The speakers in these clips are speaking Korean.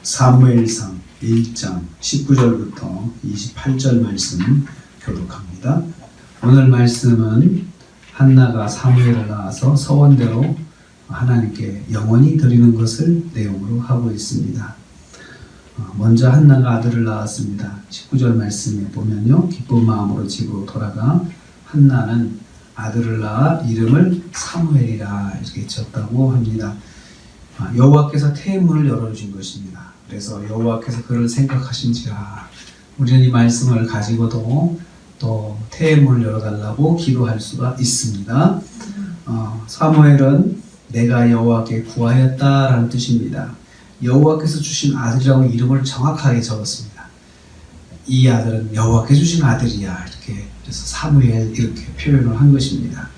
사무엘상 1장 19절부터 28절 말씀 교독합니다. 오늘 말씀은 한나가 사무엘을 낳아서 서원대로 하나님께 영원히 드리는 것을 내용으로 하고 있습니다. 먼저 한나가 아들을 낳았습니다. 19절 말씀에 보면요, 기쁜 마음으로 집으로 돌아가 한나는 아들을 낳아 이름을 사무엘이라 이렇게 지었다고 합니다. 여호와께서 태문을 열어주신 것입니다. 그래서 여호와께서 그를 생각하신지라 우리는 이 말씀을 가지고도 또 태문을 열어달라고 기도할 수가 있습니다. 사무엘은 내가 여호와께 구하였다라는 뜻입니다. 여호와께서 주신 아들이라고 이름을 정확하게 적었습니다. 이 아들은 여호와께 주신 아들이야 이렇게, 그래서 사무엘 이렇게 표현을 한 것입니다.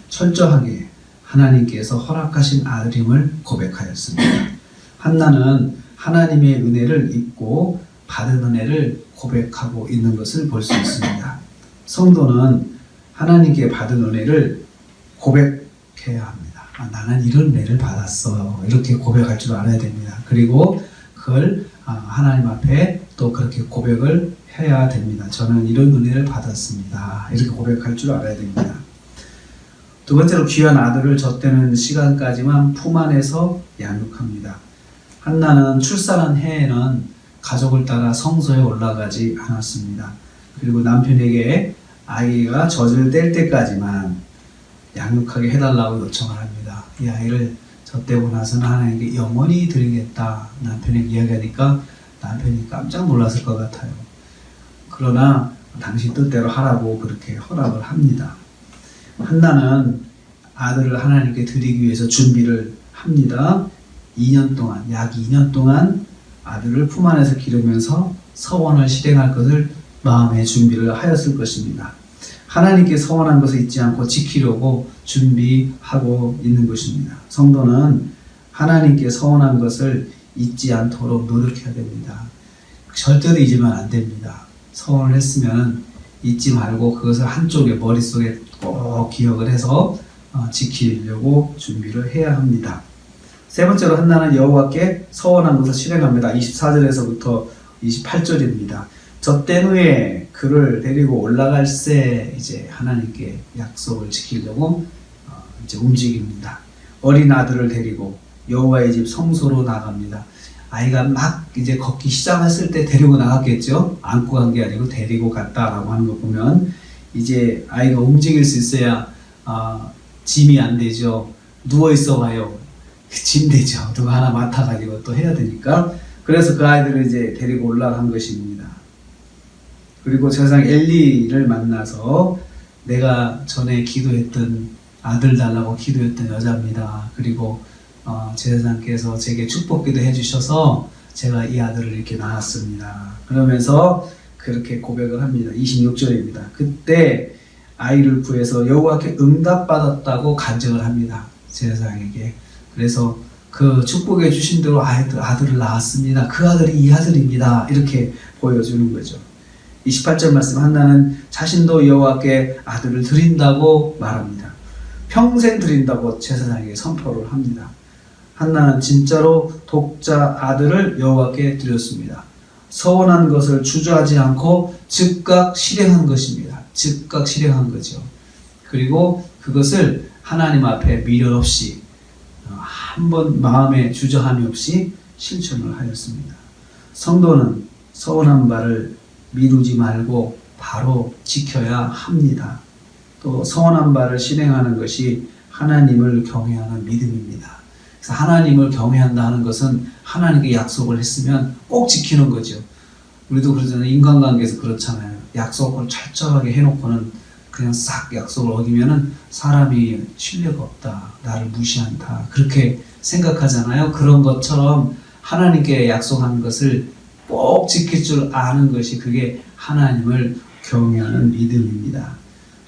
철저하게 하나님께서 허락하신 아들임을 고백하였습니다. 한나는 하나님의 은혜를 입고 받은 은혜를 고백하고 있는 것을 볼 수 있습니다. 성도는 하나님께 받은 은혜를 고백해야 합니다. 나는 이런 은혜를 받았어 이렇게 고백할 줄 알아야 됩니다. 그리고 그걸 하나님 앞에 또 그렇게 고백을 해야 됩니다. 저는 이런 은혜를 받았습니다 이렇게 고백할 줄 알아야 됩니다. 두 번째로 귀한 아들을 젖대는 시간까지만 품 안에서 양육합니다. 한나는 출산한 해에는 가족을 따라 성소에 올라가지 않았습니다. 그리고 남편에게 아이가 젖을 뗄 때까지만 양육하게 해달라고 요청을 합니다. 이 아이를 젖대고 나서는 하나님께 영원히 드리겠다 남편에게 이야기하니까 남편이 깜짝 놀랐을 것 같아요. 그러나 당신 뜻대로 하라고 그렇게 허락을 합니다. 한나는 아들을 하나님께 드리기 위해서 준비를 합니다. 2년 동안, 약 2년 동안 아들을 품 안에서 기르면서 서원을 실행할 것을 마음에 준비를 하였을 것입니다. 하나님께 서원한 것을 잊지 않고 지키려고 준비하고 있는 것입니다. 성도는 하나님께 서원한 것을 잊지 않도록 노력해야 됩니다. 절대로 잊으면 안 됩니다. 서원을 했으면 잊지 말고 그것을 한쪽에 머릿속에 꼭 기억을 해서 지키려고 준비를 해야 합니다. 세 번째로 한나는 여호와께 서원한 것을 실행합니다. 24절에서부터 28절입니다. 젖된 후에 그를 데리고 올라갈새 이제 하나님께 약속을 지키려고 이제 움직입니다. 어린 아들을 데리고 여호와의 집 성소로 나갑니다. 아이가 막 이제 걷기 시작했을 때 데리고 나갔겠죠. 안고 간 게 아니고 데리고 갔다라고 하는 거 보면 이제 아이가 움직일 수 있어야 짐이 안 되죠. 누워 있어 봐요. 짐 되죠. 누가 하나 맡아가지고 또 해야 되니까. 그래서 그 아이들을 이제 데리고 올라간 것입니다. 그리고 제사장 엘리를 만나서 내가 전에 기도했던 아들 달라고 기도했던 여자입니다. 그리고 제사장께서 제게 축복기도 해주셔서 제가 이 아들을 이렇게 낳았습니다. 그러면서 그렇게 고백을 합니다. 26절입니다. 그때 아이를 구해서 여호와께 응답받았다고 간증을 합니다. 제사장에게. 그래서 그 축복해 주신 대로 아들을 낳았습니다. 그 아들이 이 아들입니다. 이렇게 보여주는 거죠. 28절 말씀, 한나는 자신도 여호와께 아들을 드린다고 말합니다. 평생 드린다고 제사장에게 선포를 합니다. 한나는 진짜로 독자 아들을 여호와께 드렸습니다. 서원한 것을 주저하지 않고 즉각 실행한 것입니다. 즉각 실행한 거죠. 그리고 그것을 하나님 앞에 미련 없이 한번 마음에 주저함이 없이 실천을 하였습니다. 성도는 서원한 바를 미루지 말고 바로 지켜야 합니다. 또 서원한 바를 실행하는 것이 하나님을 경외하는 믿음입니다. 그래서 하나님을 경외한다 하는 것은 하나님께 약속을 했으면 꼭 지키는 거죠. 우리도 그러잖아요. 인간관계에서 그렇잖아요. 약속을 철저하게 해놓고는 그냥 싹 약속을 어기면은 사람이 신뢰가 없다, 나를 무시한다 그렇게 생각하잖아요. 그런 것처럼 하나님께 약속한 것을 꼭 지킬 줄 아는 것이 그게 하나님을 경외하는 믿음입니다.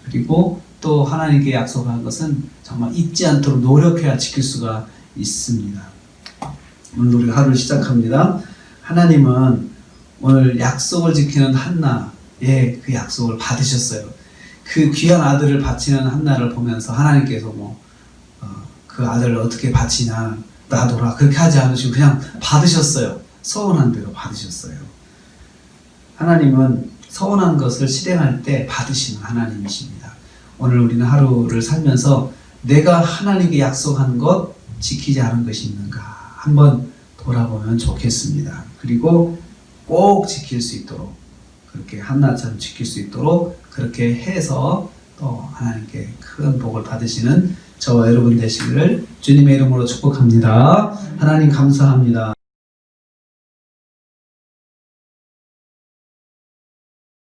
그리고 또 하나님께 약속한 것은 정말 잊지 않도록 노력해야 지킬 수가 있습니다. 오늘 우리가 하루를 시작합니다. 하나님은 오늘 약속을 지키는 한나의 그 약속을 받으셨어요. 그 귀한 아들을 바치는 한나를 보면서 하나님께서 그 아들을 어떻게 바치냐 놔둬라 그렇게 하지 않으시고 그냥 받으셨어요. 서원한 대로 받으셨어요. 하나님은 서원한 것을 실행할 때 받으시는 하나님이십니다. 오늘 우리는 하루를 살면서 내가 하나님께 약속한 것 지키지 않은 것이 있는가 한번 돌아보면 좋겠습니다. 그리고 꼭 지킬 수 있도록 그렇게 한나처럼 지킬 수 있도록 그렇게 해서 또 하나님께 큰 복을 받으시는 저와 여러분 되시기를 주님의 이름으로 축복합니다. 하나님 감사합니다.